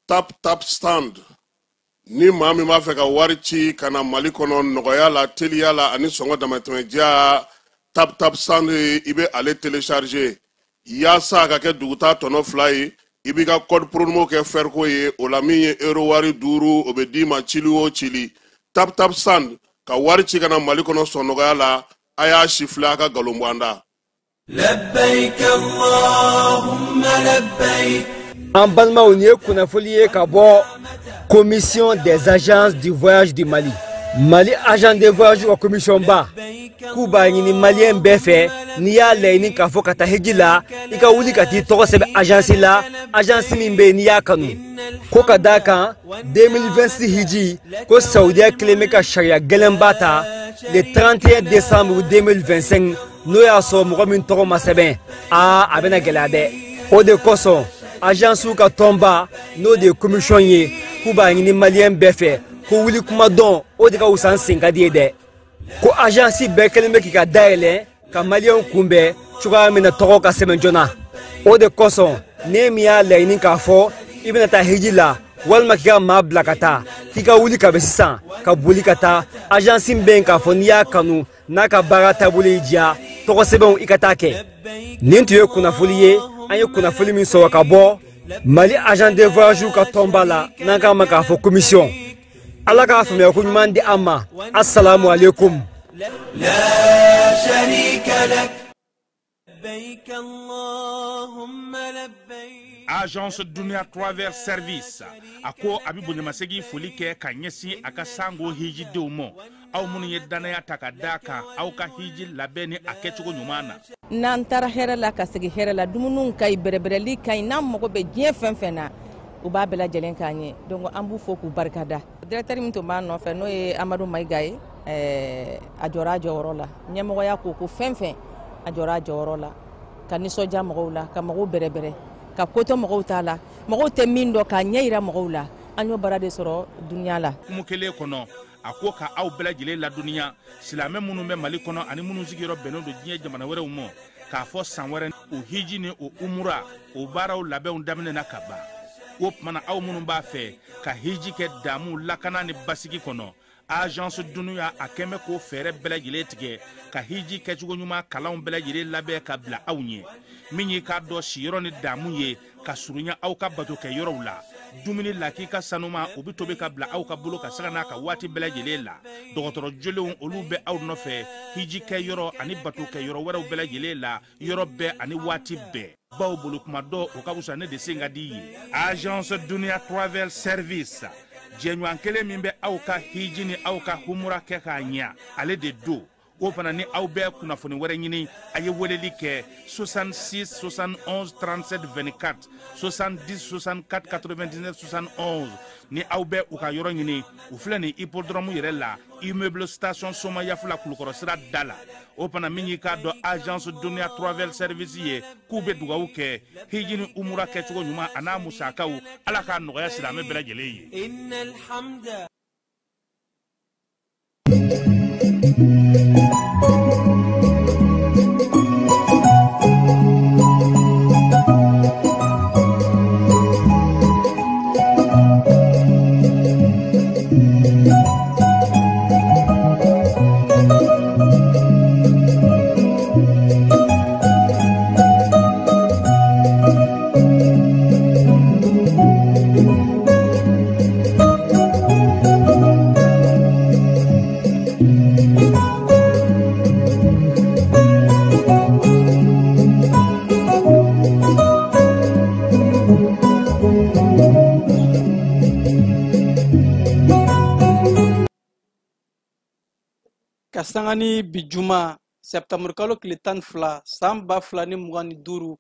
tap stand ni maa min b'a fɛ ka wari ci ka na Mali kɔnɔ nɔgɔya la teliya la ani sɔngɔ damatɛmɛdiya tap stand i bɛ ale télécharger yaasa a ka kɛ duguta tɔnɔ 2 ye i b'i ka code promo kɛ Ferko ye o la min ye euro wari 5 o bɛ d'i ma cili o cili tap stand ka wari ci ka na Mali kɔnɔ sɔn nɔgɔya la a y'a siffler a ka galon bɔ an da. لبيك اللهم لبيك. En Balma on est kunafolié kabo commission des agences du voyage du Mali. Mali agent de voyage ou commission ba. Kuba ni malien befe ni ya leini ka fo kata hejila ika wuli kati toko sebe agence la agence min be ni ya kanu. Ko kadaka 2026 hiji ko Saudiya kleme ka sharia gelembata le 31 décembre 2025 no ya so mo min toko masebe abena gelade o de koso agence ka tomba no de commission ye kuba ni malien befe ko wuli kuma don o de ka usan singa de ko agence be keleme ki ka daele ka malien kumbe chuga mina toko ka semen jona o de koso ne miya leini ka fo ibna ta hijila walma ki ka ma blakata ki ka wuli ka besisan ka buli kata agence ben ka fo niya kanu naka barata buli dia toko seben ikata ke nin tuye kunafuli ye an ye kunafuli min sɔrɔ ka bɔ Mali agent de voyage ka tomba la n'an k'a ma k'a fɔ commission ala k'a faamuya ko ɲuman di an ma assalamu alaikum. لا شريك لك لبيك اللهم لبيك. Agence Dunia Travers Service ako abibu nyamasegi foli kɛ ka ɲɛsin a ka sango hiji denw ma aw minnu ye danaya ta ka da kan aw ka hiji labɛn ni a kɛcogo ɲuman na. N'an taara hɛrɛ la ka segin hɛrɛ la dumuniw ka ɲi bɛrɛbɛrɛli ka ɲi n'an mago bɛ diɲɛ fɛn fɛn na u b'a bɛɛ lajɛlen k'an ye donc an b'u fo k'u barikada. Directeur min tun b'an nɔfɛ n'o ye Amadu Mayiga ye a jɔra a jɔyɔrɔ la ɲɛmɔgɔya ko fɛn fɛn a jɔra a jɔyɔrɔ la ka nisɔndiya mɔgɔw la ka mɔgɔw bɛrɛbɛrɛ ka koto mɔgɔw t'a la mɔgɔw tɛ min dɔn k'a ɲɛ yira mɔgɔw la an y'o baara de sɔrɔ duniya la. Kumu kelen kɔnɔ a ko ka aw bɛɛ lajɛlen laduniya silamɛ minnu bɛ Mali kɔnɔ ani minnu sigiyɔrɔ bɛnnen don diɲɛ jamana wɛrɛw ma k'a fɔ san wɛrɛ o hiji ni o umura o baaraw labɛnw daminɛna ka ban o tumana aw minnu b'a fɛ ka hiji kɛ damu lakana ni basigi kɔnɔ agence Dunuya a kɛmɛ ko fɛɛrɛ bɛɛ lajɛlen tigɛ ka hiji kɛcogo ɲuman kalanw bɛɛ lajɛlen labɛn ka bila aw ɲɛ min ye k'a dɔn siyɔrɔ ni damu ye ka surunya aw ka bato kɛ yɔrɔw la dumuni lak'i ka sanuma o bɛ tobi ka bila aw ka bolo ka saga n'a ka waati bɛɛ lajɛlen la dɔgɔtɔrɔ jolenw olu bɛ aw nɔfɛ hiji kɛ yɔrɔ ani bato kɛ yɔrɔ wɛrɛw bɛɛ lajɛlen la yɔrɔ bɛɛ ani waati bɛɛ baw bolo kuma dɔ o ka wusa ne de sen ka di ye agence Dunia Travel Service jɛɲɔgɔn kelen min bɛ aw ka hiji ni aw ka humura kɛ k'a ɲɛ ale de do o fana ni aw bɛɛ kunnafoni wɛrɛ ɲini a ye weleli kɛ 66 71 37 24 70 64 99 71 ni aw bɛɛ u ka yɔrɔ ɲini u filɛ ni hippodrome yɛrɛ la immeuble station Soma Yafula Kulukɔrɔ sira da la o fana min y'i k'a dɔn agence Dunia Travel Service ye k'u bɛ dugawu kɛ hiji ni umura kɛcogo ɲuman a n'a musakaw ala k'a nɔgɔya silamɛ bɛɛ lajɛlen ye. Kasangani bijuma septembre kalo tile 12 san 2025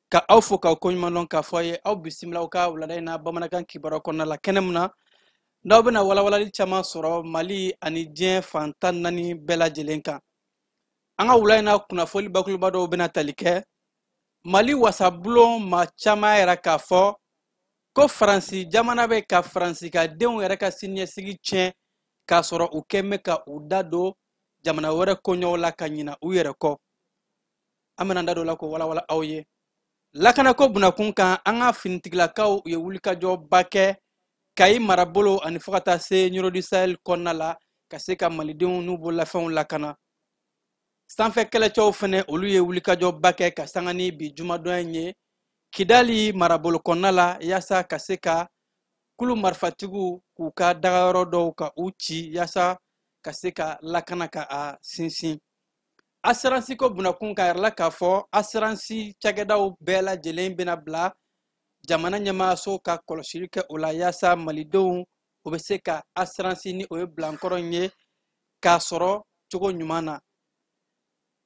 ka aw fo ka ko ɲuman dɔn k'a fɔ a ye aw bisimila ka wulada in na bamanankan kibaruya kɔnɔna la kɛnɛ min na n'aw bɛna walawalali caman sɔrɔ Mali ani diɲɛ fan 14 bɛɛ lajɛlen kan an ka wula in na kunnafoni bakuruba dɔw bɛna tali kɛ Mali wasabulon maa caman yɛrɛ k'a fɔ ko Faransi jamana bɛ ka Faransi ka denw yɛrɛ ka siniɲɛsigi tiɲɛ k'a sɔrɔ u kɛmɛ ka u da don jamana wɛrɛ koɲɔgɔn la ka ɲina u yɛrɛ kɔ an bɛna da don la ko walawala aw ye lakana ko bunakun kan an ka finitigilakaw ye wulikajɔba kɛ kayi marabolo ani fo ka taa se Euro du Sahel kɔnɔna la ka se ka malidenw n'u bololafɛnw lakana sanfɛ kɛlɛcɛw fɛnɛ olu ye wulikajɔba kɛ ka sanga ni bi jumadɔn ye Kidali marabolo kɔnɔna la yaasa ka se ka kulu marifatigiw k'u ka dagayɔrɔ dɔw ka u ci yaasa ka se ka lakana ka a sinsin assuransi ko bunakun ka yɛrɛ la k'a fɔ assuransi cakɛdaw bɛɛ lajɛlen bɛna bila jamana ɲɛmaaso ka kɔlɔsili kɛ o la yaasa malidenw o bɛ se ka assuransi ni o ye bilankɔrɔ ye k'a sɔrɔ cogo ɲuman na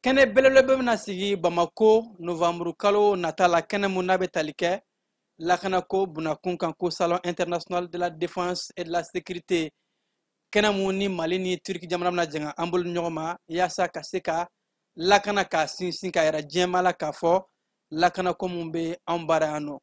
kɛnɛ belebele bɛna sigi Bamako novamburu kalo nata la kɛnɛ mun n'a bɛ tali kɛ lakana ko bunakun kan ko salon international de la défense et de la sécurité kɛnɛ mun ni Mali ni Turki jamana bɛna jɛn an bolo ɲɔgɔn ma yaasa ka se ka lakana ka sinsin ka yɛrɛ diɲɛma la k'a fɔ lakana ko mun bɛ anw bara yan nɔ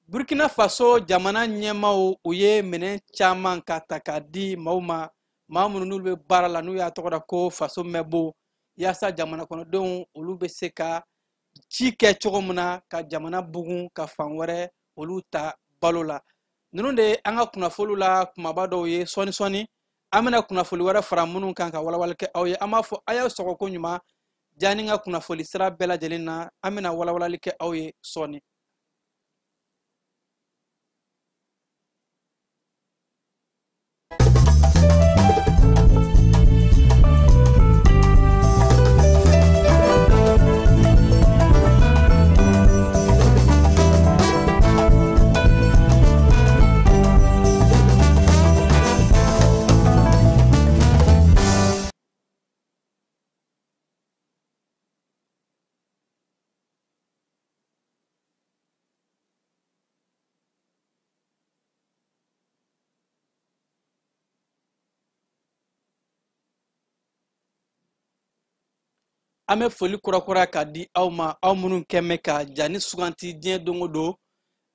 Burkina Faso jamana ɲɛmaaw u ye minɛn caman ka ta k'a di maaw ma maa minnu n'olu bɛ baara la n'u y'a tɔgɔ da ko faso mɛbo yaasa jamana kɔnɔdenw olu bɛ se ka ci kɛ cogo min na ka jamana bugun ka fan wɛrɛ olu ta balo la ninnu de an ka kunnafoliw la kumaba dɔw ye sɔni sɔni an bɛna kunnafoli wɛrɛ fara minnu kan ka walawali kɛ aw ye an b'a fɔ a y'aw sɔgɔ ko ɲuman jaa ni ka kunnafoli sira bɛɛ lajɛlen na an bɛna walawalali kɛ aw ye sɔni an bɛ foli kurakura k'a di aw ma aw minnu kɛn bɛ ka jani suganti diɲɛ don o don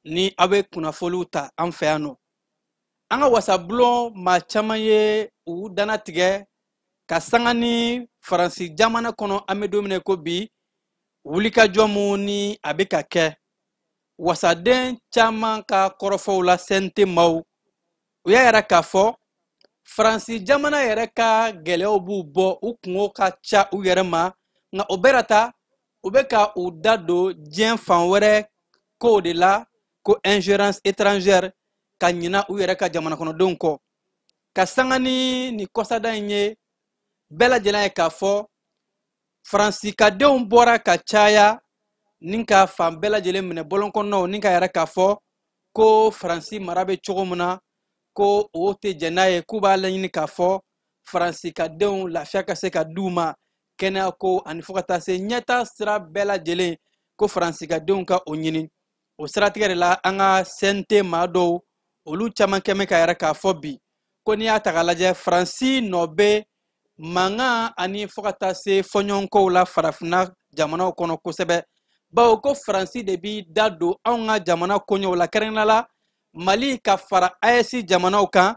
ni aw bɛ kunnafoliw ta an fɛ yan nɔ an ka wasabulon maa caman ye u dana tigɛ ka sanga ni Faransi jamana kɔnɔ an bɛ don min na ko bi wulikajɔ mun ni a bɛ ka kɛ wasaden caman ka kɔrɔfɔw la CNT maaw u y'a yɛrɛ k'a fɔ Faransi jamana yɛrɛ ka gɛlɛyaw b'u bɔ u kungo ka ca u yɛrɛ ma nka o bɛɛ la ta u bɛ ka u da don diɲɛ fan wɛrɛ kow de la ko ingérence étrangère ka ɲina u yɛrɛ ka jamana kɔnɔdenw kɔ ka sanga ni nin kɔsada in ye bɛɛ lajɛlen ye k'a fɔ Faransi ka denw bɔra ka caya ni ka fan bɛɛ lajɛlen minɛ bɔlɔn kɔnɔnaw ni ka yɛrɛ k'a fɔ ko Faransi mara bɛ cogo min na ko o tɛ jɛn n'a ye k'u b'a laɲini k'a fɔ Faransi ka denw lafiya ka se ka di u ma kɛnɛya ko ani fo ka taa se ɲɛta sira bɛɛ lajɛlen ko Faransi ka denw ka o ɲini o siratigɛ de la an ka CNT maa dɔw olu caman kɛn bɛ ka yɛrɛ k'a fɔ bi ko n'i y'a ta k'a lajɛ Faransi nɔ bɛ mankan ani fo ka taa se fɔɲɔgɔnkow la farafinna jamanaw kɔnɔ kosɛbɛ bawo ko Faransi de bi da don anw ka jamana koɲɛw la kɛrɛnkɛrɛnnenya la Mali ka fara AES jamanaw kan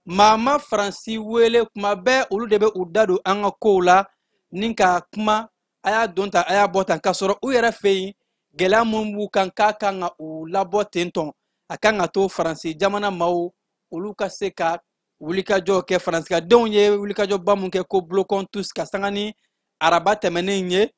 maa ma Faransi wele kuma bɛɛ olu de bɛ u da don an ka kow la ni ka kuma a y'a don tan a y'a bɔ tan k'a sɔrɔ u yɛrɛ fɛ yen gɛlɛya mun b'u kan k'a kan ka u labɔ ten tɔn a kan ka to Faransi jamana maaw olu ka se ka wulikajɔ kɛ Faransikandenw ye wulikajɔba mun kɛ ko bloquons tous ka sanga ni araba tɛmɛnen ye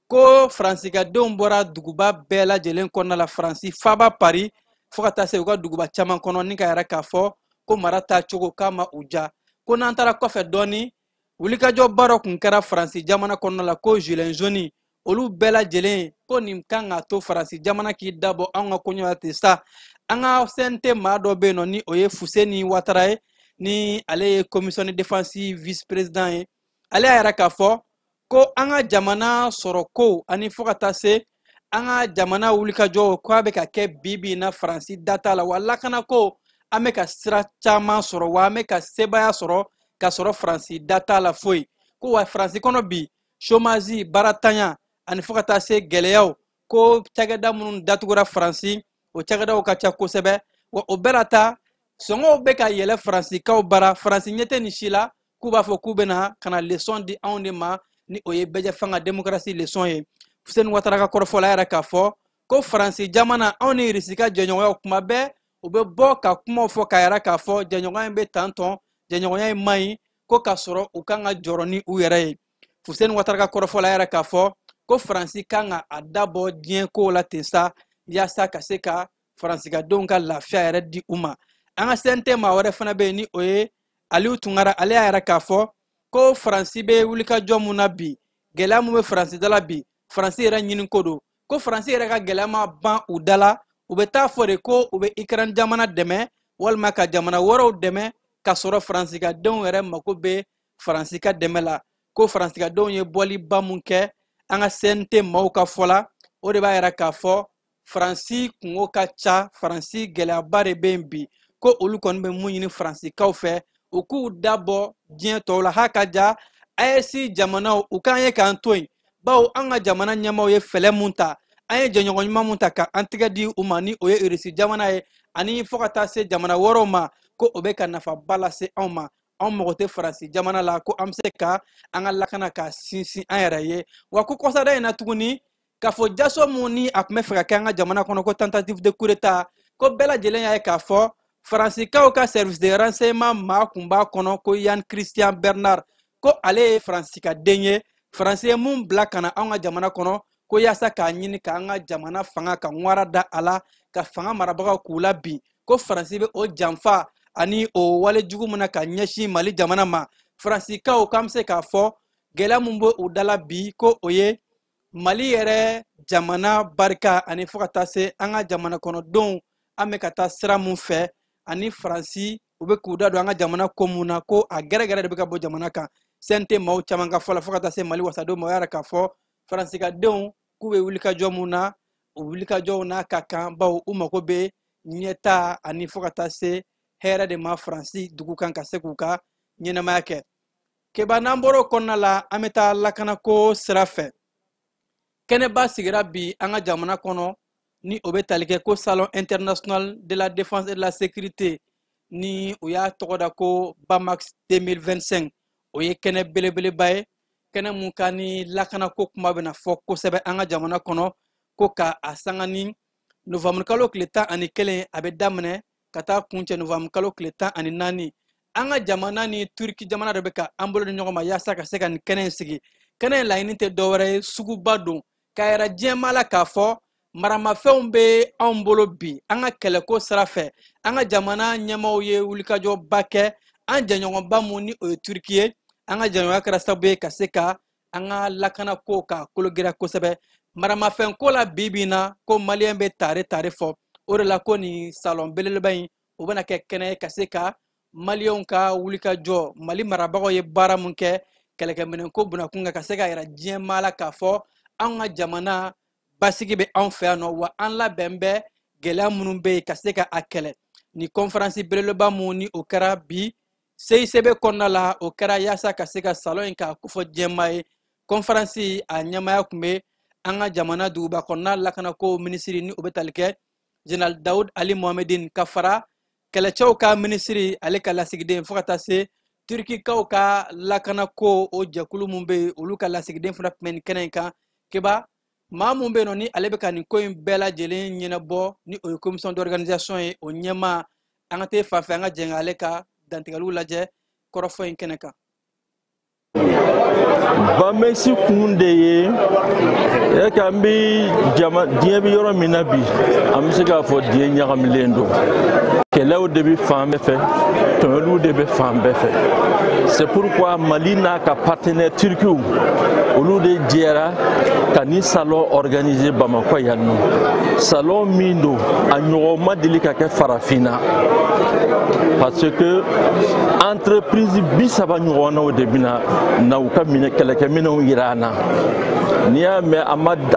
ko Faransikandenw bɔra duguba bɛɛ lajɛlen kɔnɔna la Faransi faba Paris fo ka taa se u ka duguba caman kɔnɔ ni ka yɛrɛ k'a fɔ ko mara taa cogo k'a ma u ja ko n'an taara kɔfɛ dɔɔni wulikajɔba dɔ kun kɛra Faransi jamana kɔnɔna la ko gilet jaune olu bɛɛ lajɛlen ko nin kan ka to Faransi jamana k'i dabɔ an ka koɲɛ la ten sa an ka CNT maa dɔ bɛ yen nɔ ni o ye Fuseni Ouattara ye ni ale ye commission de défense vice président ye ale y'a yɛrɛ k'a fɔ ko an ka jamana sɔrɔ ko ani fo ka taa se an ka jamana wulikajɔ ko a bɛ ka kɛ bi na Faransi da t'a la wa lakana ko an bɛ ka sira caman sɔrɔ wa an bɛ ka sebaya sɔrɔ ka sɔrɔ Faransi da t'a la foyi ko wa Faransi kɔnɔ bi chômage baratanya ani fo ka taa se gɛlɛyaw ko cakɛda minnu datugura Faransi o cakɛdaw ka ca kosɛbɛ wa o bɛɛ la ta sɔngɔw bɛ ka yɛlɛ Faransikaw bara Faransi ɲɛ tɛ nin si la k'u b'a fɔ k'u bɛna ka na leçon di anw de ma ni o ye bɛɛ fanga démocratie leçon ye Fuseni Ouattara ka kɔrɔfɔla yɛrɛ k'a fɔ ko Faransi jamana anw ni Irisi ka jɛɲɔgɔnya kuma bɛɛ u bɛ bɔ ka kuma fɔ ka yɛrɛ k'a fɔ jɛɲɔgɔnya in bɛ tantɔn jɛɲɔgɔnya in man ɲi ko ka sɔrɔ u kan ka jɔrɔ ni u yɛrɛ ye Fuseni Watara ka kɔrɔfɔla yɛrɛ k'a fɔ ko Faransi kan ka a dabɔ diɲɛ kow la ten sa yaasa ka se ka Faransigadenw ka lafiya yɛrɛ di u ma an ka CNT maa wɛrɛ fana bɛ yen ni o ye Aliyu Tunkara ale y'a yɛrɛ k'a fɔ ko Faransi bɛ wulikajɔ mun na bi gɛlɛya mun bɛ Faransi dala bi Faransi yɛrɛ ɲini ko don ko Faransi yɛrɛ ka gɛlɛya ma ban u dala u bɛ taa fɔ de ko u bɛ Ukraine jamana dɛmɛ walima ka jamana wɛrɛw dɛmɛ ka sɔrɔ Faransigadenw yɛrɛ mako bɛ Faransi ka dɛmɛ la ko Faransigadenw ye bɔliba mun kɛ an ka CNT maaw ka fɔ la o de b'a yɛrɛ k'a fɔ Faransi kungo ka ca Faransi gɛlɛyaba de bɛ yen bi ko olu kɔni bɛ mun ɲini Faransikaw fɛ u k'u dabɔ diɲɛ tɔw la ha ka ja AES jamanaw u k'an ye k'an to yen bawo an ka jamana ɲɛmaaw ye fɛlɛ mun ta an ye jɛɲɔgɔn ɲuman mun ta ka an tɛgɛ di u ma ni o ye Irisi jamana ye ani fo ka taa se jamana wɛrɛw ma ko o bɛ ka nafaba lase anw ma anw mago tɛ Faransi jamana la ko an bɛ se ka an ka lakana ka sinsin an yɛrɛ ye wa ko kɔsada in na tuguni k'a fɔ jaso mun ni a tun bɛ fɛ ka kɛ an ka jamana kɔnɔ ko tentative de coup d'état ko bɛɛ lajɛlen y'a ye k'a fɔ Faransikaw ka service de renseignement maa kun b'a kɔnɔ ko Yann Christian Bernard ko ale ye Faransikaden ye Faransi ye mun bila ka na anw ka jamana kɔnɔ ko yaasa k'a ɲini k'an ka jamana fanga ka ŋwara da a la ka fanga marabagaw k'u la bin ko Faransi bɛ o janfa ani o wale jugu min na ka ɲɛsin Mali jamana ma Faransikaw k'an bɛ se k'a fɔ gɛlɛya mun bɛ u dala bi ko o ye Mali yɛrɛ jamana barika ani fo ka taa se an ka jamana kɔnɔdenw an bɛ ka taa sira mun fɛ ani Faransi u bɛ k'u da don an ka jamana ko mun na ko a gɛrɛgɛrɛ de bɛ ka bɔ jamana kan CNT maaw caman ka fɔ la fo ka taa se Mali wasadenw ma o yɛrɛ k'a fɔ Faransigadenw k'u bɛ wulikajɔ mun na o wulikajɔw n'a ka kan bawo u mago bɛ ɲɛta ani fo ka taa se hɛrɛ de ma Faransi dugu kan ka se k'u ka ɲɛnamaya kɛ keba n'an bɔra o kɔnɔna la an bɛ taa lakanako sira fɛ kɛnɛba sigira bi an ka jamana kɔnɔ ni o bɛ tali kɛ ko Salon international de la défense et de la sécurité ni o y'a tɔgɔ da ko BAMAX 2025 o ye kɛnɛ belebeleba ye kɛnɛ mun ka ni lakanako kuma bɛna fɔ kosɛbɛ an ka jamana kɔnɔ ko ka a sanga ni novembre kalo tile 11 a bɛ daminɛ ka taa kuncɛ novembre kalo tile 14 an ka jamana ni Turki jamana de bɛ ka an bolo di ɲɔgɔn ma yaasa ka se ka nin kɛnɛ in sigi kɛnɛ in laɲini tɛ dɔwɛrɛ ye suguba don ka yɛrɛ diɲɛma la k'a fɔ maramafɛnw bɛ anw bolo bi an ka kɛlɛko sira fɛ an ka jamana ɲɛmaaw ye wulikajɔba kɛ an jɛɲɔgɔnba mun ni o ye Turki ye an ka jɛɲɔgɔnya kɛra sababu ye ka se ka an ka lakanako ka kologɛrɛ kosɛbɛ maramafɛnko la bi na ko Maliyɛn bɛ tare fɔ o de la ko nin salon belebeleba in o bɛna kɛ kɛnɛ ye ka se ka Maliyɛnw ka wulikajɔ Mali marabagaw ye baara mun kɛ kɛlɛkɛminɛnko bunakun kan ka se ka yɛrɛ diɲɛma la k'a fɔ an ka jamana basigi bɛ anw fɛ yan nɔ wa an labɛn bɛ gɛlɛya minnu bɛ yen ka se ka a kɛlɛ ni conférence belebeleba mun ni o kɛra bi CICB kɔnɔna la o kɛra yaasa ka se ka salon in ka kofɔ diɲɛma ye conférence a ɲɛmaya tun bɛ an ka jamana duguba kɔnɔna lakanako minisiri ni o bɛ tali kɛ Général Daoud Ali Mohamedine ka fara kɛlɛcɛw ka minisiri ale ka lasigiden fo ka taa se Turkikaw ka lakanako o jɛkulu mun bɛ yen olu ka lasigiden fana tun bɛ nin kɛnɛ in kan keba maa mun bɛ yen nɔ ni ale bɛ ka nin ko in bɛɛ lajɛlen ɲɛnabɔ ni o ye commission d'organisation ye o ɲɛma an ka tɛ fan fɛ an ka jɛn ale ka dantigɛliw lajɛ kɔrɔfɔ in kɛnɛ kan. Bamesi kun de ye kan bɛ diɲɛ bɛ yɔrɔ min na bi an bɛ se k'a fɔ diɲɛ ɲagamilen don kɛlɛw de bɛ fan bɛɛ fɛ tɔɲɔliw de bɛ fan bɛɛ fɛ c'est pourquoi Mali n'a ka partenaire Turkiw olu de jɛra ka ni salon organiser Bamakɔ yan nɔ salon min don a ɲɔgɔn ma deli ka kɛ farafinna parce que entreprise 30 ɲɔgɔnnaw de bɛna na u ka kɛlɛkɛminɛnw yira an na n'i y'a mɛn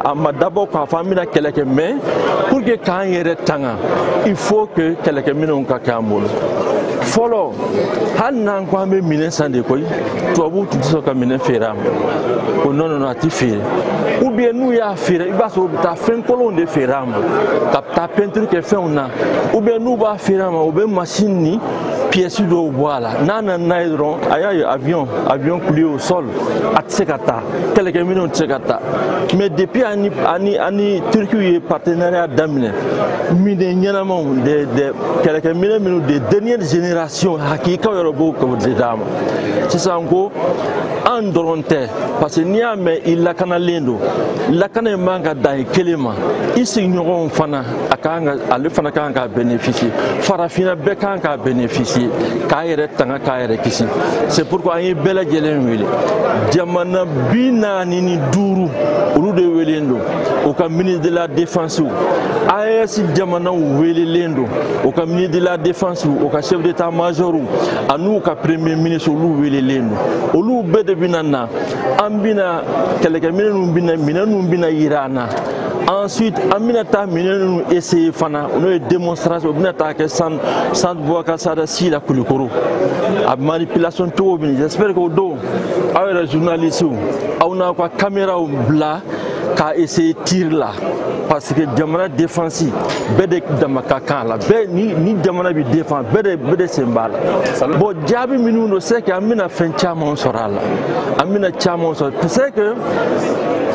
a ma dabɔ k'a fɔ an bɛna kɛlɛ kɛ mais pour que k'an yɛrɛ tanga il faut que kɛlɛkɛminɛnw ka kɛ an bolo fɔlɔ hali n'an ko an bɛ minɛn san de koyi tubabuw tun tɛ sɔn ka minɛn feere a ma ko non a tɛ feere ou bien n'u y'a feere i b'a sɔrɔ u bɛ taa fɛn kolonw de feere a ma ka taa peinture kɛ fɛnw na ou bien n'u b'a feere a ma u bɛ machine ni pièces dɔw bɔ a la n'a nana n'a ye dɔrɔn a y'a ye avion coulé au sol a tɛ se ka taa kɛlɛkɛminɛnw tɛ se ka taa mais depuis ani Turquie ye partenariat daminɛ minɛn ɲɛnamaw kɛlɛkɛminɛn minnu de dernière génération hakikaw yɛrɛ b'o de d'a ma sisan ko an dɔrɔn tɛ parce que n'i y'a mɛn i lakanalen don lakana in man ka dan i kelen ma i sigiɲɔgɔnw fana ale fana kan ka bénéficier farafinna bɛɛ kan ka bénéficier k'a yɛrɛ tanga k'a yɛrɛ kisi c'est pourquoi an ye bɛɛ lajɛlen wele jamana 45 olu de welelen don u ka ministre de la défense AES jamanaw welelen don u ka ministre de la défense u ka chef d'état major an'u ka premier ministre olu welelen don olu bɛɛ de bɛna na an bɛna kɛlɛkɛminɛnw bɛna yira an na ensuite an bɛna taa minɛn ninnu essayer fana n'o ye démonstration u bɛna taa kɛ centre Boubacar Sada Si la Kulikoro a manipulation cogo min j'espère que o don aw yɛrɛ journalistes aw n'a ka caméraw bila k'a essayer tir la parce que jamana défense bɛɛ de dama ka kan la bɛɛ ni jamana bi défense bɛɛ de sen b'a la bon jaabi minnu don c'est que an bɛna fɛn caman sɔrɔ a la an bɛna caman sɔrɔ c'est que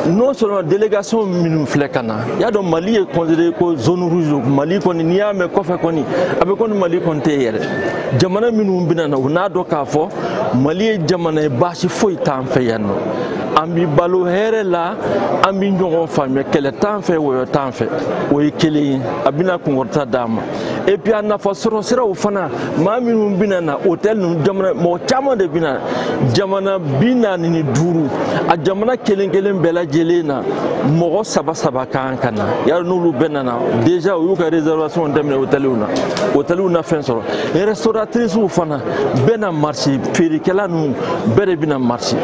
non seulement délégation minnu filɛ ka na y'a dɔn Mali ye considéré ko zone rouge Mali kɔni n'i y'a mɛn kɔfɛ kɔni a bɛ kɔni Mali kɔni tɛ yɛrɛ jamana minnu bɛna na u n'a dɔn k'a fɔ Mali ye jamana ye baasi foyi t'an fɛ yan nɔ an bi balo hɛrɛ la an bi ɲɔgɔn faamuya kɛlɛ t'an fɛ wɔyɔ t'an fɛ o ye kelen ye a bɛna kunkɔrɔta d'a ma et puis a nafa sɔrɔ siraw fana maa minnu bɛna na hôtel ninnu jamana mɔgɔ caman de bɛna jamana 45 a jamana kelen kelen bɛɛ lajɛlen na mɔgɔ 3 kan ka na yari n'olu bɛɛ nana déjà u y'u ka réservation daminɛ hôteliw na fɛn sɔrɔ restauratrices fana bɛɛ na marché feerekɛla ninnu bɛɛ de bɛna marché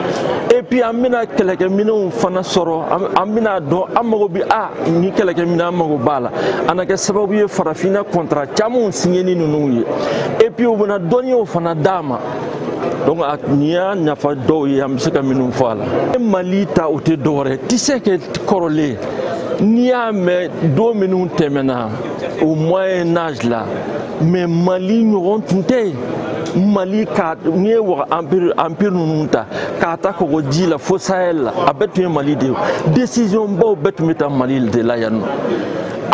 et puis an bɛna kɛlɛkɛminɛnw fana sɔrɔ an bɛna dɔn an mago bɛ ni kɛlɛkɛminɛn an mago b'a la a na kɛ sababu ye farafinna contrat camanw signé ni ninnu ye et puis u bɛna dɔnniyaw fana d'a ma donc n'i y'a nafa dɔw ye an bɛ se ka minnu fɔ a la Mali ta o tɛ dɔwɛrɛ tɛ se ka kɔrɔlen n'i y'a mɛn don minnu tɛmɛna au moyen âge la mais Mali ɲɔgɔn tun tɛ yen Mali ka n'i ye empire ninnu ta k'a ta kɔgɔji la fo Sahel la a bɛɛ tun ye Mali de ye décision baw bɛɛ tun bɛ taa Mali de la yan nɔ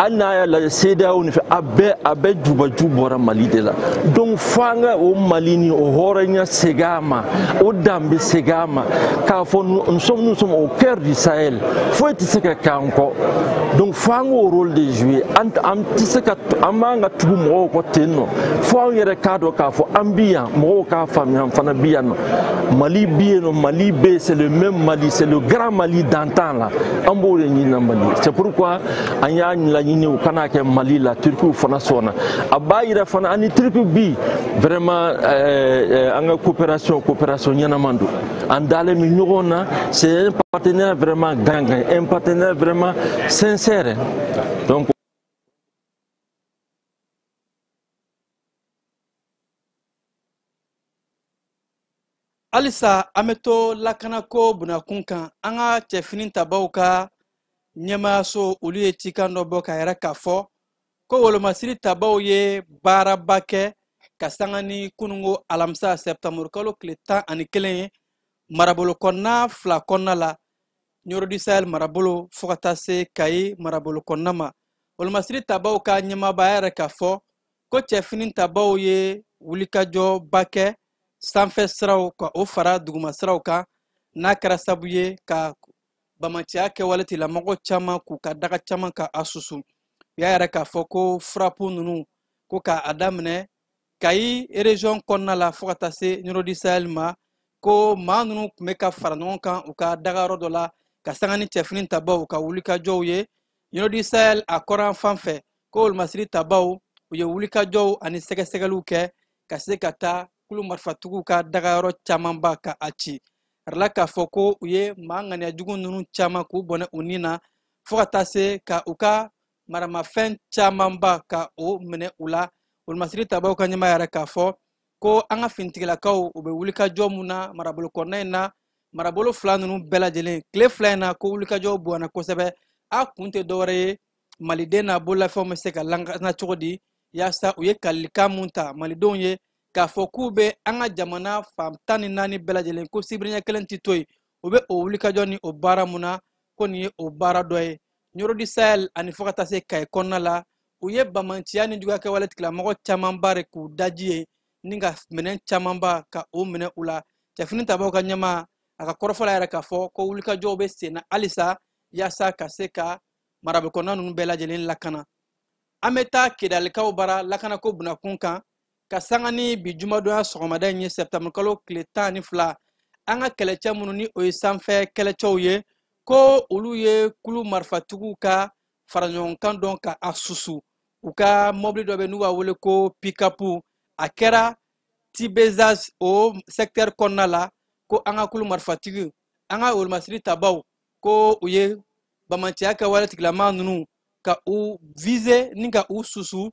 hali n'a y'a lajɛ CEDEAO ni fɛ a bɛɛ jubaju bɔra Mali de la donc fo an ka o Mali ni o hɔrɔnya segin a ma o danbe segin a ma k'a fɔ nous sommes au cœur du Sahel foyi tɛ se ka k'an kɔ donc fo an k'o rôle de jouer an tɛ se ka an b'an ka tugu mɔgɔw kɔ ten nɔ fo an yɛrɛ k'a dɔn k'a fɔ an bi yan mɔgɔw k'a faamuya an fana bi yan nɔ Mali bi yen nɔ Mali bɛ c'est le même Mali c'est le grand Mali d'antan la an b'o de ɲini na Mali c'est pourquoi an y'a laɲini u kana kɛ Mali la Turkiw fana sɔnna a b'a yira fana ani Turkiw bi vraiment an ka coopération ɲɛnama don an dalen mi ɲɔgɔn na c'est un partenaire vraiment gagnant un partenaire vraiment sincère donc halisa an bɛ to lakanako bunakun kan an ka cɛfini tabaw ka ɲɛmaayaso olu ye cikan dɔ bɔ ka yɛrɛ k'a fɔ ko wolomasiri tabaw ye baaraba kɛ ka sanga ni kunungo alamisa septembre kalo tile 11 ye marabolo kɔnɔna 2 kɔnɔna la Nioro du Sahel marabolo fo ka taa se Kayi marabolo kɔnɔna ma wolomasiri tabaw ka ɲɛmaabaya yɛrɛ k'a fɔ ko cɛfini tabaw ye wulikajɔba kɛ sanfɛ siraw ka o fara duguma siraw kan n'a kɛra sabu ye ka bamaciya kɛwale tigilamɔgɔ caman k'u ka daga caman ka a susu u y'a yɛrɛ k'a fɔ ko furapu ninnu ko k'a daminɛ Kayi région kɔnɔna la fo ka taa se Nioro du Sahel ma ko maa ninnu tun bɛ ka fara ɲɔgɔn kan u ka dagayɔrɔ dɔ la ka sanga ni cɛfini tabaw ka wulikajɔw ye Nioro du Sahel a kɔran fan fɛ ko wolomasiri tabaw u ye wulikajɔw ani sɛgɛsɛgɛliw kɛ ka se ka taa kulu marifatigiw ka dagayɔrɔ camanba ka a ci arala k'a fɔ ko u ye maa ŋaniyajugu ninnu caman k'u bɔnɛ u ni na fo ka taa se ka u ka maramafɛn camanba ka o minɛ u la wolomasiri tabaw ka ɲɛmaa yɛrɛ k'a fɔ ko an ka finitigilakaw u bɛ wulikajɔ mun na marabolo kɔnɔna in na marabolo fila ninnu bɛɛ lajɛlen tile fila in na ko wulikajɔ bonyana kosɛbɛ a kun tɛ dɔwɛrɛ ye maliden n'a bololafɛnw bɛ se ka lakana cogo di yaasa u ye kalilikan mun ta malidenw ye k'a fɔ k'u bɛ an ka jamana fan 14 bɛɛ lajɛlen ko sibiriɲɛ kelen tɛ to yen u bɛ o wulikajɔ ni o baara mun na ko nin ye o baara dɔ ye Yorodi Sahel ani fo ka taa se Kayi kɔnɔna la u ye bamanciya ni juguya kɛwale tigilamɔgɔ camanba de k'u daji ye ni ka minɛn camanba ka o minɛ u la cɛfini tabaw ka ɲɛma a ka kɔrɔfɔla yɛrɛ k'a fɔ ko wulikajɔw bɛ sen na halisa yaasa ka se ka marabokɔnɔna ninnu bɛɛ lajɛlen lakana an bɛ taa Kidalikaw bara lakanako bunakun kan ka sanga ni bi jumadonya sɔgɔmada in ye sɛptambre kalo tile 12 an ka kɛlɛcɛ minnu ni o ye sanfɛ kɛlɛcɛw ye ko olu ye kulu marifatigiw ka faraɲɔgɔnkan dɔn ka a susu u ka mobili dɔ bɛ n'u b'a wele ko pikapu a kɛra Tibezaz o secteur kɔnɔna la ko an ka kulu marifatigi an ka olomasiri tabaw ko u ye bamanciya kɛwale tigilama ninnu ka u viser ni ka u susu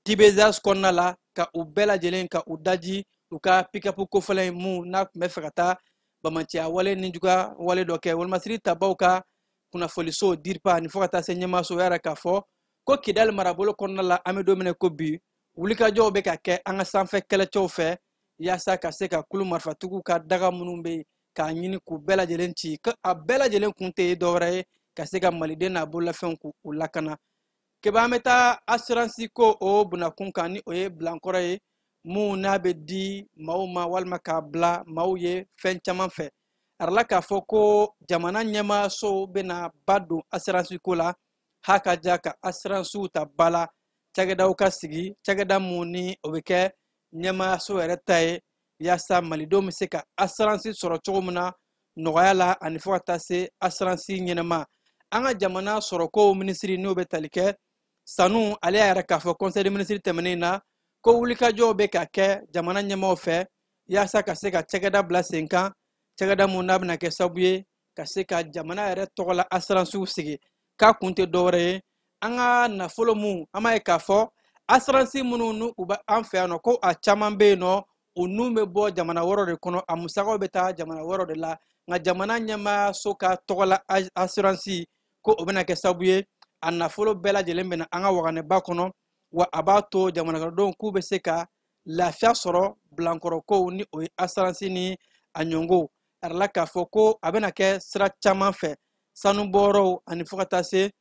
Tibezaz kɔnɔna la ka u bɛɛ lajɛlen ka u daji u ka pikapu kofɔlen mun n'a tun bɛ fɛ ka taa bamanciya wale ni juguya wale dɔ kɛ olomasiri tabaw ka kunnafoniso DIRPA ani fo ka taa se ɲɛmaaso yɛrɛ k'a fɔ ko Kidali marabolo kɔnɔna la an bɛ don min ko bi wulikajɔw bɛ ka kɛ an ka sanfɛ kɛlɛcɛw fɛ yaasa ka se ka kulu marifatigiw ka daga minnu bɛ yen k'a ɲini k'u bɛɛ lajɛlen ci a bɛɛ lajɛlen kun tɛ dɔwɛrɛ ye ka se ka maliden n'a bololafɛnw k'u lakana keba an bɛ taa assurance ko o bunakun kan ni o ye bilankɔrɔ ye mun n'a bɛ di maaw ma walima k'a bila maaw ye fɛn caman fɛ arala k'a fɔ ko jamana ɲɛmaaso bɛna ba don assurance ko la ha ka ja ka assurancew ta ba la cakɛdaw ka sigi cakɛda mun ni o bɛ kɛ ɲɛmaaso yɛrɛ ta ye yaasa malidenw bɛ se ka assurance sɔrɔ cogo min na nɔgɔya la ani fo ka taa se assurance ɲɛnama an ka jamana sɔrɔko minisiri n'o bɛ tali kɛ sanu ale yɛrɛ k'a fɔ conseil des ministres tɛmɛnen na ko wulikajɔw bɛ ka kɛ jamana ɲɛmaaw fɛ yaasa ka se ka cakɛda bila sen kan cakɛda mun n'a bɛna kɛ sababu ye ka se ka jamana yɛrɛ tɔgɔ la assurancew sigi k'a kun tɛ dɔwɛrɛ ye an ka nafolo mun an b'a ye k'a fɔ assurance minnu n'u bɛ an fɛ yan nɔ ko a caman bɛ yen nɔ o nun bɛ bɔ jamana wɛrɛw de kɔnɔ a musakaw bɛ taa jamana wɛrɛw de la nka jamana ɲɛmaaso ka tɔgɔ la assurance ko o bɛna kɛ sababu ye a nafolo bɛɛ lajɛlen bɛna an ka waganɛba kɔnɔ wa a b'a to jamanakɔnɔdenw k'u bɛ se ka lafiya sɔrɔ bilankɔrɔkow ni o ye assurance ni a ɲɔngo arala k'a fɔ ko a bɛna kɛ sira caman fɛ sanubɔyɔrɔw ani fo ka taa se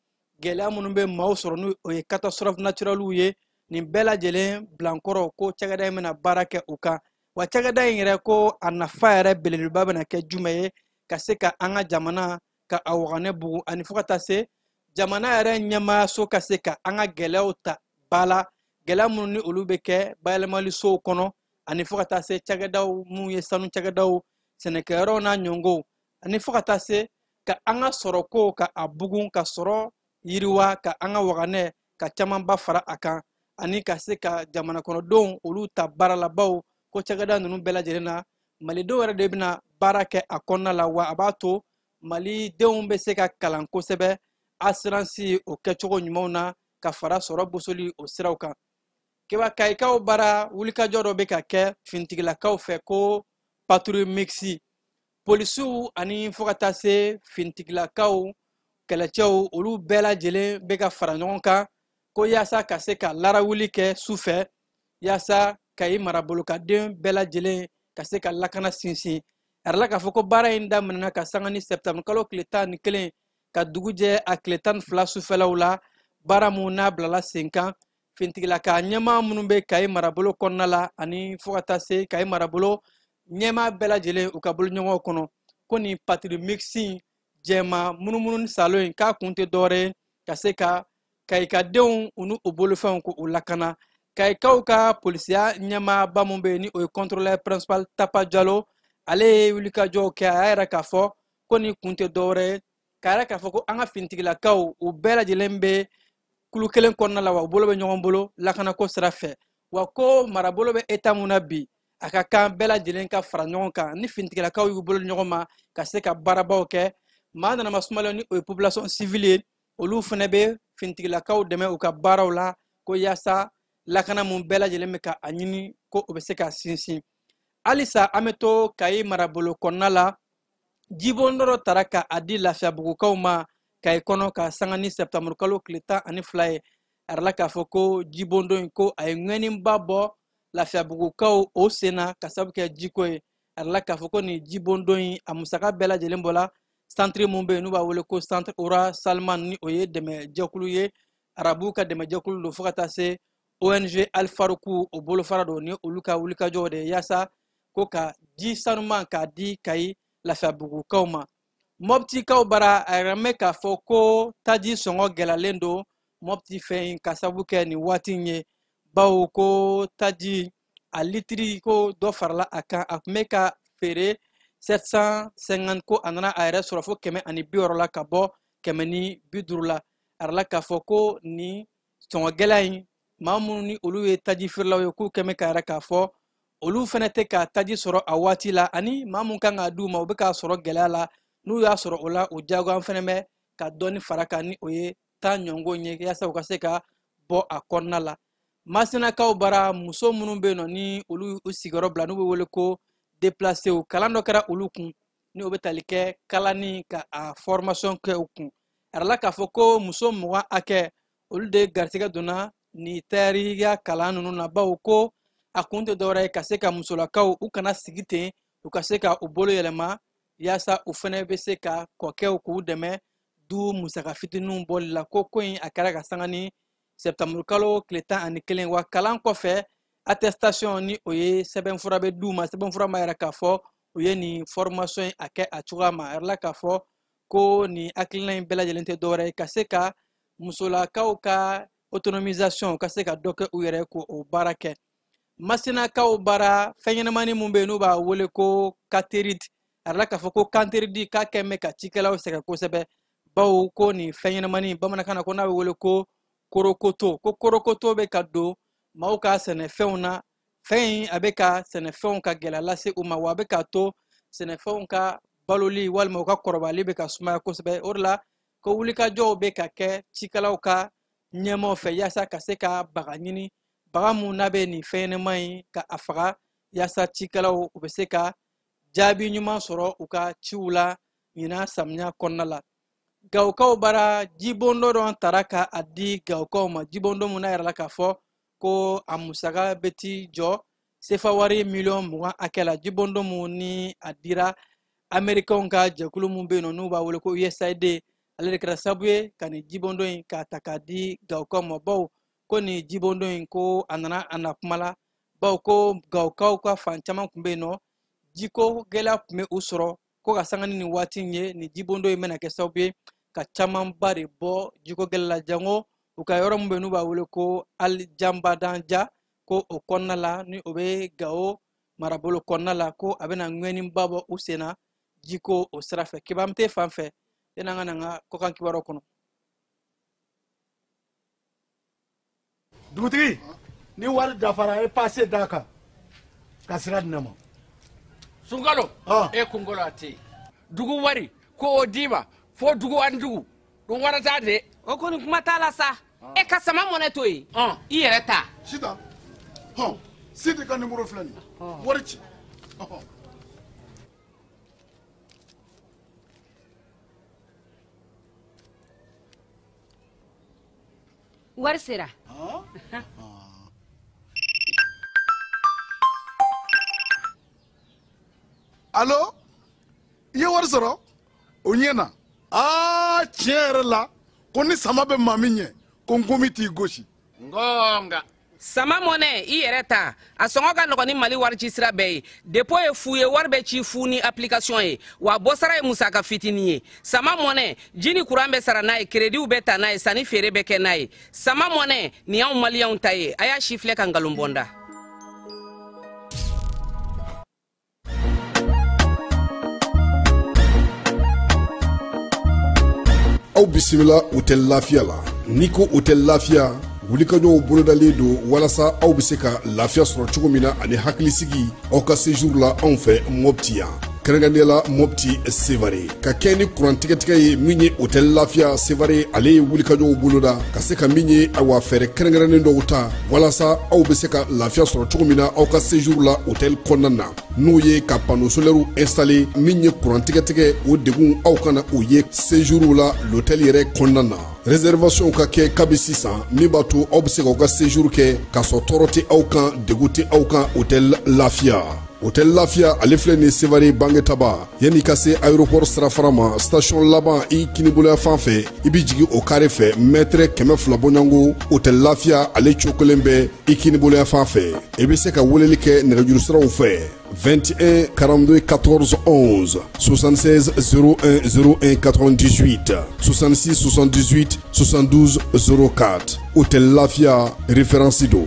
gɛlɛya minnu bɛ maaw sɔrɔ n'o ye catastrophe naturelles ye nin bɛɛ lajɛlen bilankɔrɔ ko cakɛda in bɛna baara kɛ u kan wa cakɛda in yɛrɛ ko a nafa yɛrɛ belebeleba bɛna kɛ jumɛn ye ka se ka an ka jamana ka a waganɛ bugu ani fo ka taa se jamana yɛrɛ ɲɛmaaso ka se ka an ka gɛlɛyaw ta ba la gɛlɛya minnu ni olu bɛ kɛ bayɛlɛmalisow kɔnɔ ani fo ka taa se cakɛdaw minnu ye sanu cakɛdaw sɛnɛkɛyɔrɔw n'a ɲɔngow ani fo ka taa se ka an ka sɔrɔko ka a bugun ka sɔrɔ yiriwa ka an ka waganɛ ka camanba fara a kan ani ka se ka jamana kɔnɔdenw olu ta baara la baw ko cakɛda ninnu bɛɛ lajɛlen na malidenw yɛrɛ de bɛna baara kɛ a kɔnɔna la wa a b'a to malidenw bɛ se ka kalan kosɛbɛ assurance o kɛcogo ɲumanw na ka fara sɔrɔ bosoli o siraw kan keba Kayikaw bara wulikajɔ dɔ bɛ ka kɛ finitigilakaw fɛ ko patrouille mixte polisiw ani fo ka taa se finitigilakaw kɛlɛcɛw olu bɛɛ lajɛlen bɛ ka fara ɲɔgɔn kan ko yaasa ka se ka larawuli kɛ sufɛ yaasa Kayi marabolokaden bɛɛ lajɛlen ka se ka lakana sinsin arala k'a fɔ ko baara in daminɛna ka sanga ni sɛptambre kalo tile 11 ka dugu jɛ a tile 12 sufɛlaw la baara mun n'a bilala sen kan finitigilaka ɲɛmaa minnu bɛ Kayi marabolo kɔnɔna la ani fo ka taa se Kayi marabolo ɲɛmaa bɛɛ lajɛlen u ka boloɲɔgɔnw kɔnɔ ko nin patrouille mixte jɛma munumunu ni salo in k'a kun tɛ dɔwɛrɛ ye ka se ka Kayikadenw u n'u bolofɛnw k'u lakana Kayikaw ka polisiya ɲɛmaaba mun bɛ yen ni o ye contrôleur principal Tapa Jalo ale ye wulikajɔw kɛ a y'a yɛrɛ k'a fɔ ko nin kun tɛ dɔwɛrɛ ye k'a yɛrɛ k'a fɔ ko an ka finitigilakaw u bɛɛ lajɛlen bɛ kulu kelen kɔnɔna la wa u bolo bɛ ɲɔgɔn bolo lakanako sira fɛ wa ko marabolo bɛ état mun na bi a ka kan bɛɛ lajɛlen ka fara ɲɔgɔn kan ni finitigilakaw y'u bolo ɲɔgɔn ma ka se ka baarabaw kɛ maa nana masumalen ni o ye population civile ye olu fana bɛ finitigilakaw dɛmɛ u ka baaraw la ko yaasa lakana mun bɛɛ lajɛlen bɛ ka a ɲini ko o bɛ se ka sinsin halisa an bɛ to Kayi marabolo kɔnɔna la jibon dɔ tara ka a di Lafiyabugukaw ma Kayi kɔnɔ ka sanga ni septembre kalo tile 12 ye a yirala k'a fɔ ko jibon dɔ in ko a ye ŋɛniba bɔ Lafiyabugukaw o sen na ka sababu kɛ jiko ye a yirala k'a fɔ ko nin jibon dɔ in a musaka bɛɛ lajɛlen bɔla centre mun bɛ yen n'u b'a wele ko centre Ora Salman ni o ye dɛmɛ jɛkulu ye arabu ka dɛmɛ jɛkulu don fo ka taa se ONG Alfaruku o bolofara don ni olu ka wulikajɔ de ye yaasa ko ka ji sanuman k'a di Kayi Lafiyabugukaw ma Moptikaw bara a yɛrɛ k'a fɔ ko taji sɔngɔ gɛlɛyalen don Mopti fɛ in ka sababu kɛ nin waati in ye bawo ko taji a litiri ko dɔ farala a kan a tun bɛ ka feere 750 ko a nana a yɛrɛ sɔrɔ fo 160 la ka bɔ 150 la a yirala k'a fɔ ko nin sɔngɔ gɛlɛya in maa minnu ni olu ye taji feerelaw ye k'u kɛmɛ ka yɛrɛ k'a fɔ olu fana tɛ ka taji sɔrɔ a waati la ani maa mun kan k'a d'u ma u bɛ k'a sɔrɔ gɛlɛya la n'u y'a sɔrɔ o la o diyago an fana bɛ ka dɔɔni fara kan ni o ye taa ɲɔngo ye yaasa u ka se ka bɔ a kɔnɔna la Masinakaw bara muso minnu bɛ yen nɔ ni olu u sigiyɔrɔ bila n'u bɛ wele ko déplacé u kalan dɔ kɛra olu kun ni o bɛ tali kɛ kalanni ka a formation kɛ u kun a yirala k'a fɔ ko muso 20 hakɛ olu de garisɛgɛ donna ni tɛriya kalan ninnu na bawo ko a kun tɛ dɔwɛrɛ ye ka se ka musolakaw u kana sigi ten u ka se ka u bolo yɛlɛma yaasa u fana bɛ se ka kɔkɛw k'u dɛmɛ du musaka fitininw bɔli la ko in a kɛra ka sanga ni septembre kalo tile 11 wa kalan kɔfɛ attestation ni o ye sɛbɛnfura bɛ d'u ma sɛbɛnfura ma yɛrɛ k'a fɔ u ye nin formation in a kɛ a cogoya ma a yirala k'a fɔ ko nin hakilina in bɛɛ lajɛlen tɛ dɔwɛrɛ ye ka se ka musolakaw ka autonomisation ka se ka dɔ kɛ u yɛrɛ ko o baara kɛ Masinakaw bara fɛn ɲɛnamani mun bɛ yen n'u b'a wele ko katerite a yirala k'a fɔ ko kanteridi k'a kɛn bɛ ka cikɛlaw sɛgɛn kosɛbɛ bawo ko nin fɛn ɲɛnamani bamanankan na ko n'a bɛ wele ko korokoto ko korokoto bɛ ka don maaw ka sɛnɛfɛnw na fɛn in a bɛ ka sɛnɛfɛnw ka gɛlɛya lase u ma wa a bɛ ka to sɛnɛfɛnw ka baloli walima u ka kɔrɔbayali bɛ ka sumaya kosɛbɛ o de la ko wulikajɔw bɛ ka kɛ cikɛlaw ka ɲɛmaaw fɛ yaasa ka se ka baga ɲini baga mun n'a bɛ nin fɛn ɲɛnama in ka a faga yaasa cikɛlaw u bɛ se ka jaabi ɲuman sɔrɔ u ka ciw la ɲinan samiya kɔnɔna la Gawukaw bara jibon dɔ tara ka a di Gawukaw ma jibon dɔ mun n'a yirala k'a fɔ ko a musaka bɛ ti jɔ sefa wari miliyɔn 20 hakɛ la jibon dɔ mun ni a dira Amerikɛnw ka jɛkulu mun bɛ yen nɔ n'u b'a wele ko USAID ale de kɛra sababu ye ka nin jibon dɔ in k'a ta k'a di Gawukaw ma bawo ko nin jibon dɔ in ko a nana a na kuma la bawo ko Gawukaw ka fan caman tun bɛ yen nɔ jiko gɛlɛya tun bɛ u sɔrɔ ko ka sanga ni nin waati in ye nin jibon dɔ in bɛna kɛ sababu ye ka camanba de bɔ jiko gɛlɛya la jango u ka yɔrɔ min bɛ n'u b'a wele ko Alijambadanja ko o kɔnɔna la ni o bɛ Gawo marabolo kɔnɔna la ko a bɛna ŋɛniba bɔ u sen na jiko o sira fɛ kibaru tɛ fan fɛ yan'an ka na n ka kɔkan kibaru kɔnɔ. Dugutigi ni wari dafara e passe d'a kan ka sira di ne ma. Sunkalo e kunkolo a tɛ yen dugu wari ko o d'i ma fo dugu ani dugu dun wara t'a de. O kɔni kuma t'a la sa e ka sama mɔnɛ to yen i yɛrɛ ta. Sita Sidi ka numéro filɛ nin wari ci. Wari sera. Allo i ye wari sɔrɔ o ɲɛna tiɲɛ yɛrɛ la ko ni sama bɛ maa min ɲɛ ko n komi t'i gosi. Ngonga. Sama mɔnɛ i yɛrɛ ta a sɔngɔ ka nɔgɔn ni Mali wari ci sira bɛɛ ye dépôt ye fu ye wari bɛ ci fu ni application ye wa bɔsara ye musaka fitinin ye sama mɔnɛ ji ni courant bɛ sara n'a ye crédit bɛ ta n'a ye sanni feere bɛ kɛ n'a ye sama mɔnɛ nin y'anw maliyɛnw ta ye a y'a si filɛ ka nkalon bɔ n da. Aw bisimila hôtel Lafiya la n'i ko hôtel Lafiya wulikajɔw bolodalen don walasa aw bɛ se ka lafiya sɔrɔ cogo min na ani hakilisigi aw ka séjour la anw fɛ Mopti yan kɛrɛnkɛrɛnnenya Mopti Sevare ka kɛ ni kurantigɛtigɛ ye min ye hôtel Lafiya Sevare ale ye wulikajɔw boloda ka se ka min ye awa fɛɛrɛ kɛrɛnkɛrɛnnen dɔw ta walasa aw bɛ se ka lafiya sɔrɔ cogo min na aw ka séjour la hôtel kɔnɔna na n'o ye ka panneau solaire installer min ye kurantigɛtigɛ o degun aw kana o ye séjour la l'hôtel yɛrɛ kɔnɔna na réservation ka kɛ kabi sisan min b'a to aw bɛ se k'aw ka séjour kɛ k'a sɔrɔ tɔɔrɔ tɛ aw kan degun tɛ aw kan hôtel Lafiya. Hôtel Lafiya ale filɛ ni Sevare Bangetaba yanni ka se aéroport sirafara ma station laban i kiniboloya fan fɛ i bi jigi o carré fɛ mètre 200 bɔɲango Hôtel Lafiya ale cokolen bɛ i kiniboloya fan fɛ i bɛ se ka weleli kɛ nɛgɛjuru siraw fɛ 21 42 14 11 76 01 01 98 66 78 72 04 Hôtel Lafiya référence do.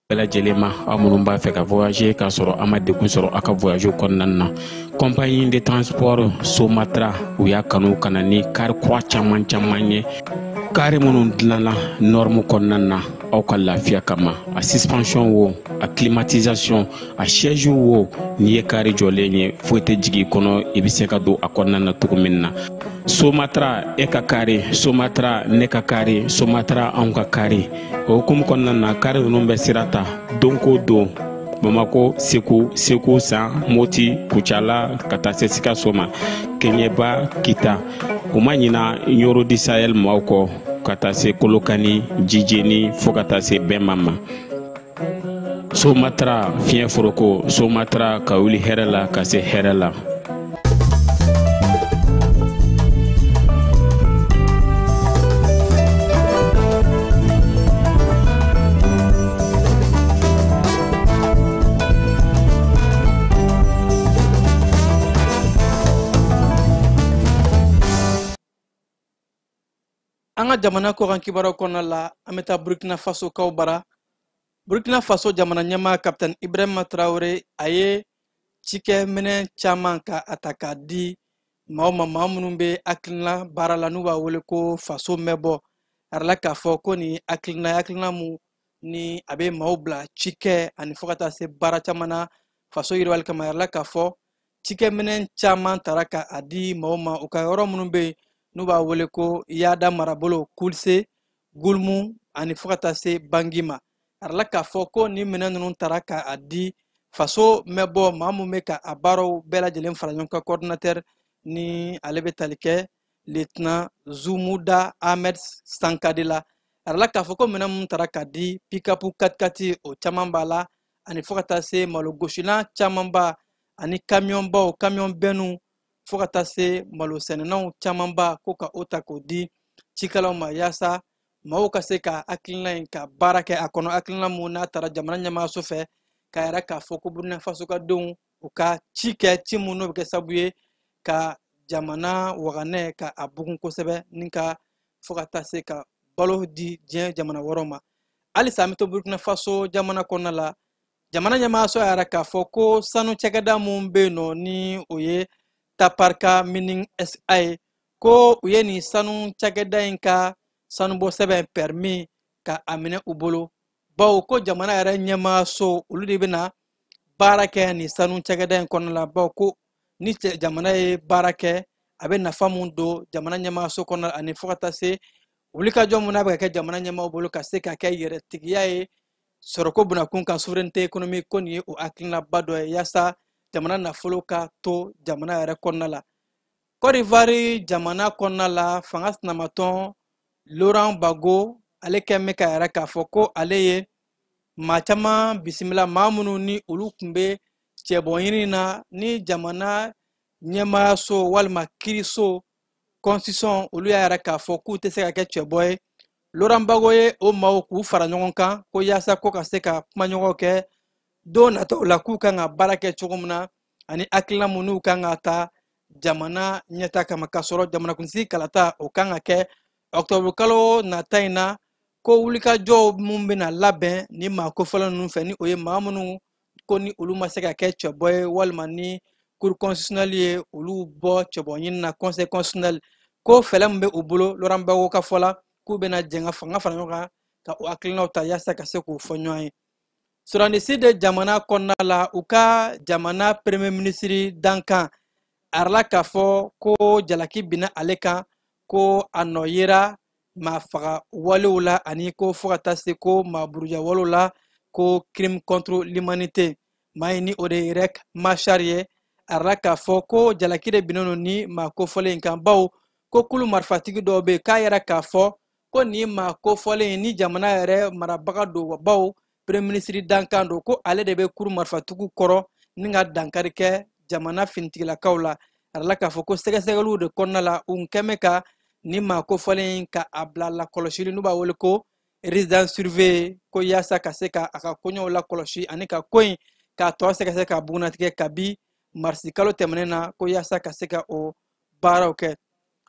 bɛɛ lajɛlen ma aw minnu b'a fɛ ka voyager k'a sɔrɔ a ma degun sɔrɔ a ka voyage kɔnɔna na compagnie de transport Somatra u y'a kanu ka na ni kari kura caman ye kari minnu dilanna norme kɔnɔna na aw ka lafiya kama a suspension wo a climatisation a siège wo n'i ye kari jɔlen ye foyi tɛ jigin kɔnɔ i bɛ se ka don a kɔnɔna na cogo min na Somatra e ka kari Somatra ne ka kari Somatra anw ka kari o hukumu kɔnɔna na kari ninnu bɛ sira ta don ko don Bamako Segu San Moti Kucala ka taa se Sikaso ma Keɲeba Kita u ma ɲina Yoro di Sahel maaw kɔ ka taa se Kolokani Jijeni fo ka taa se Bɛnma ma Somatra fiɲɛ foroko Somatra ka wuli hɛrɛ la ka se hɛrɛ la. An ka jamana kɔkan kibaruw kɔnɔna la an bɛ taa Burkina Faso kaw bara Burkina Faso jamana ɲɛmaa Capitaine Ibrahima Traoré a ye cikɛminɛ caman ka a ta k'a di maa minnu bɛ hakilina baara la n'u b'a wele ko faso mɛbɔ a yɛrɛ la k'a fɔ ko nin hakilina mun ni a bɛ maaw bila cikɛ ani fo ka taa se baara caman na faso yiriwali kama a yɛrɛ la k'a fɔ cikɛminɛ caman tara k'a di maaw ma u ka yɔrɔ minnu bɛ yen n'u b'a wele ko Yada marabolo Kulse Gulmu ani fo ka taa se Bangi ma a yɛrɛ la k'a fɔ ko nin minɛn ninnu tara k'a di faso mɛbɔ maa mun bɛ ka a baaraw bɛɛ lajɛlen fara ɲɔgɔn kan coordinateur ni ale bɛ tali kɛ lieutenant Zumuda Ahmed Sankade la a yɛrɛ la k'a fɔ ko minɛn mun tara k'a di pick-up 4x4 o caman b'a la ani fo ka taa se malogosilan caman ba ani camion bɛnnu fo ka taa se malo sɛnɛnaw camanba ko ka o ta k'o di cikɛlaw ma yaasa maaw ka se ka hakilina in ka baara kɛ a kɔnɔ hakilina mun n'a taara jamana ɲɛmaaso fɛ k'a yɛrɛ k'a fɔ ko Burkina Faso ka denw u ka ci kɛ ci mun n'o bɛ kɛ sababu ye ka jamana waganɛ ka a bugun kosɛbɛ ni ka fo ka taa se ka balo di diɲɛ jamana wɛrɛw ma halisa an bɛ to Burkina Faso jamana kɔnɔna la jamana ɲɛmaaso y'a yɛrɛ k'a fɔ ko sanu cakɛda mun bɛ yen nɔ ni o ye Taparka Mining SA ko u ye nin sanu cakɛda in ka sanubɔ sɛbɛn permis ka a minɛ u bolo bawo ko jamana yɛrɛ ɲɛmaaso olu de bɛna baara kɛ nin sanu cakɛda in kɔnɔna la bawo ko ni jamana ye baara kɛ a bɛ nafa mun don jamana ɲɛmaaso kɔnɔna ani fo ka taa se wulikajɔ mun n'a bɛ ka kɛ jamana ɲɛmaaw bolo ka se ka kɛ yɛrɛtigiya ye sɔrɔko bunakun kan souveraineté économique ko nin ye o hakilinaba dɔ ye yaasa jamana nafolo ka to jamana yɛrɛ kɔnɔna la Côte d'Ivoire jamana kɔnɔna la fanga sinamatɔn Laurent Gbagbo ale kɛn bɛ ka yɛrɛ k'a fɔ ko ale ye maa caman bisimila maa minnu ni olu tun bɛ cɛbɔɲini na ni jamana ɲɛmaayaso walima kiiriso constitution olu y'a yɛrɛ k'a fɔ k'u tɛ se ka kɛ cɛbɔ ye Laurent Gbagbo ye o maaw k'u fara ɲɔgɔn kan ko yaasa ko ka se ka kumaɲɔgɔn kɛ don nataw la k'u kan ka baara kɛ cogo min na ani hakilina mun n'u kan ka ta jamana ɲɛta kama k'a sɔrɔ jamanakuntigi kalata o kan ka kɛ octobre kalo nata in na ko wulikajɔw mun bɛna labɛn ni maa kofɔlen ninnu fɛ ni o ye maa minnu ko ni olu ma se ka kɛ cɛbɔ ye walima ni cour constitutionnelle ye olu bɔ cɛbɔɲini na conseil constitutionnel ko fɛlɛ min bɛ u bolo Laurent Gbagbo ka fɔ la k'u bɛna jɛn ka fanga fara ɲɔgɔn kan ka o hakilinaw ta yaasa ka se k'o fɔ ɲɔgɔn ye. Sɔrɔdasi de jamana kɔnɔna la u ka jamana premier ministre dankan arala k'a fɔ ko jalaki binna ale kan ko a nɔ yera maa faga walew la ani ko fo ka taa se ko maa buruja walew la ko crime contre l'humanité maa ye ni o de ye Riek Machar ye arala k'a fɔ ko jalaki de binnen don ni maa kofɔlen in kan bawo ko kulu marifatigi dɔw bɛ yen k'a yɛrɛ k'a fɔ ko nin maa kofɔlen ni jamana yɛrɛ marabaga don bawo premier ministre dankan don ko ale de bɛ kuru marifatigiw kɔrɔ ni ka dankari kɛ jamana finitigilakaw la arala k'a fɔ ko sɛgɛsɛgɛliw de kɔnɔna la u kɛmɛ ka ni maa kofɔlen ka a bila lakɔlɔsili n'u b'a wele ko résidence surveillée ko yaasa ka se ka a ka koɲɛw lakɔlɔsi ani ka ko in k'a tɔ sɛgɛsɛgɛ ka bugunatigɛ kabi marisi kalo tɛmɛnen na ko yaasa ka se ka o baaraw kɛ.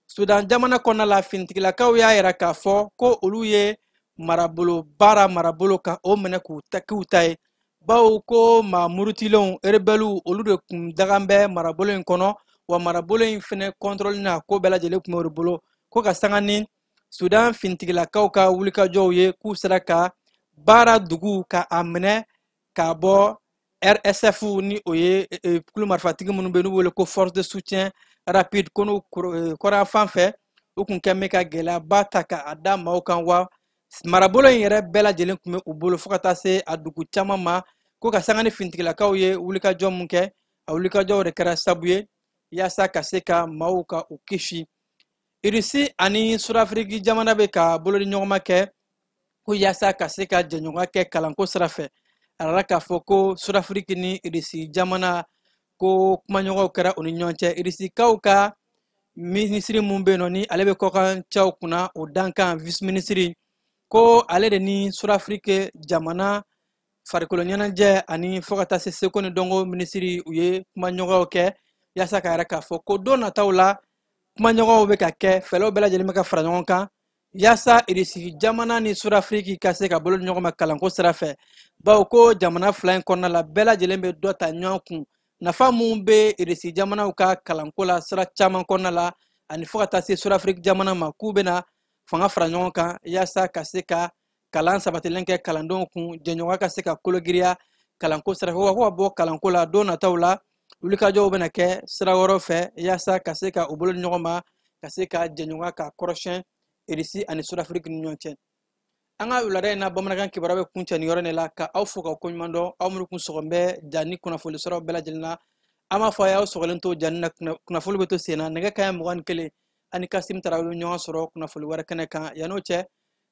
Sudan jamana kɔnɔna la finitigilakaw y'a yira k'a fɔ ko olu ye marabolo baara marabolo ka o minɛ k'u ta ye bawo ko maa murutilenw rebɛliw olu de kun dagan bɛ marabolo in kɔnɔ wa marabolo in fɛnɛ kɔntrɔli na ko bɛɛ lajɛlen kun bɛ o bolo ko ka sanga ni Sudan finitigilakaw ka wulikajɔw ye k'u sera ka baara dugu ka a minɛ k'a bɔ RSF ni o ye kulu marifatigi minnu bɛ n'u wele ko force de soutien rapide ko n'u kɔrɔ fan fɛ u kun kɛn bɛ ka gɛlɛyaba ta k'a da maaw kan wa marabolo in yɛrɛ bɛɛ lajɛlen kun bɛ u bolo fo ka taa se a dugu caman ma ko ka sanga ni finitigilakaw ye wulikajɔ mun kɛ a wulikajɔw de kɛra sabu ye yaasa ka se ka maaw ka u kisi. Irisi ani Sudafiriki jamana bɛ ka bolodi ɲɔgɔnma kɛ ko yaasa ka se ka jɛɲɔgɔnya kɛ kalanko sira fɛ arala k'a fɔ ko Sudafiriki ni Irisi jamana ko kumaɲɔgɔnw kɛra u ni ɲɔgɔn cɛ. Irisikaw ka minisiri mun bɛ yen nɔ ni ale bɛ kɔkan cɛw kunna o dankan vice minisiri ko ale de ni Sudafiriki jamana farikolo ɲɛnajɛ ani fo ka taa se seko ni dɔnko minisiri u ye kumaɲɔgɔnw kɛ yaasa ka yɛrɛ k'a fɔ ko don nataw la kumaɲɔgɔnw bɛ ka kɛ fɛlɛw bɛɛ lajɛlen bɛ ka fara ɲɔgɔn kan yaasa Irisi jamana ni Sudafiriki ka se ka bolo ɲɔgɔn ma kalanko sira fɛ bawo ko jamana fila in kɔnɔna la bɛɛ lajɛlen bɛ dɔ ta ɲɔgɔn kun nafa mun bɛ Irisi jamanaw ka kalanko la sira caman kɔnɔna la ani fo ka taa se Sudafiriki jamana ma k'u bɛna fanga fara ɲɔgɔn kan yaasa ka se ka kalan sabatilen kɛ kalandenw kun jɛɲɔgɔnya ka se ka kologiriya kalanko sira fɛ wa ko ka bɔ kalanko la don nataw la wulikajɔw bɛna kɛ sira wɛrɛw fɛ yaasa ka se ka u bolo ɲɔgɔn ma ka se ka jɛɲɔgɔnya ka kɔrɔsiyɛn Irisi ani Sudafiriki ni ɲɔgɔn cɛ. An ka wulada in na bamanankan kibaruya bɛ kuncɛ nin yɔrɔ de la ka aw fo k'aw koɲuman dɔn aw minnu kun sɔgɔlen bɛ ja ni kunnafoni sɔrɔ bɛɛ lajɛlen na an b'a fɔ a y'aw sɔgɔlen to ja na kunnafoni bɛ to sen na nɛgɛ kanɲɛ 21 ani Kasim Tarawele ɲɔgɔn sɔrɔ kunnafoni wɛrɛ kɛnɛ kan yan'o cɛ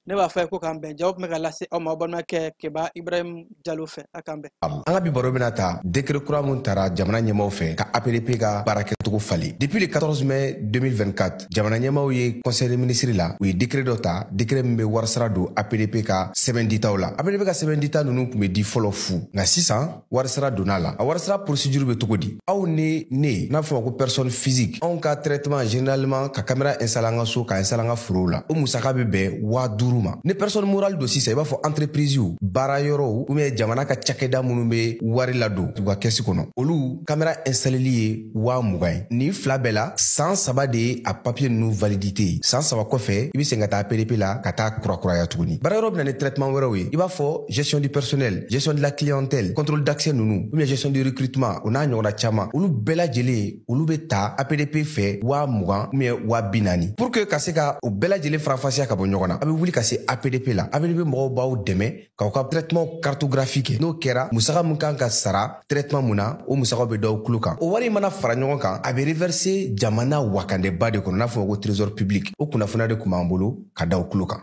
ne b'a fɔ ko k'an bɛn jaw tun bɛ ka lase aw ma aw balimakɛ Keba Ibrahim Jalo fɛ a k'an bɛn. An ka bi baro bɛna ta décret kura mun tara jamana ɲɛmaw fɛ ka APDP ka baara kɛcogo falen. Depuis le 14 mai 2024 jamana ɲɛmaw ye conseil des ministres la u ye décret dɔ ta décret min bɛ warisara don APDP ka sɛbɛn ditaw la. APDP ka sɛbɛn dita ninnu tun bɛ di fɔlɔ fu nka sisan warisara donna la. A warisara procédure bɛ cogo di? Aw ni ne n'a fɔ ma ko personne physique anw ka traitement généralement ka caméra installer an ka so ka installer an ka forow la o musaka bɛ bɛn 5000 ma. Ni personne morale do sisan i b'a fɔ entreprise u baara yɔrɔw ou bien jamana ka cakɛda minnu bɛ wari ladon u ka kɛsi kɔnɔ olu caméra installeli ye 20,000 ni fila bɛɛ la san 3 de ye a papier ninnu validité san 3 kɔfɛ i bɛ segin ka taa APDP la ka taa kurakuraya tuguni. Baara yɔrɔ bɛna ni traitement wɛrɛw ye i b'a fɔ gestion du personnel, gestion de la clientèle, contrôle d'accès ninnu ou bien gestion du recrutement o n'a ɲɔgɔnna caman olu bɛɛ lajɛlen olu bɛ ta APDP fɛ 20,000 ou bien 40,000 pour que ka se ka o bɛɛ lajɛlen farafasiya ka bɔ ɲɔgɔn na a bɛ wuli ka se APDP la. APDP mɔgɔw b'aw dɛmɛ k'aw ka traitement cartographique n'o kɛra musaka min kan ka sara traitement mun na o musakaw bɛ d'aw kulo kan. O wari mana fara ɲɔgɔn kan a bɛ reverser jamana wakandɛba de kɔnɔ n'a fɔ ko trésor public o kunnafoniya de kun b'an bolo ka d'aw kulo kan.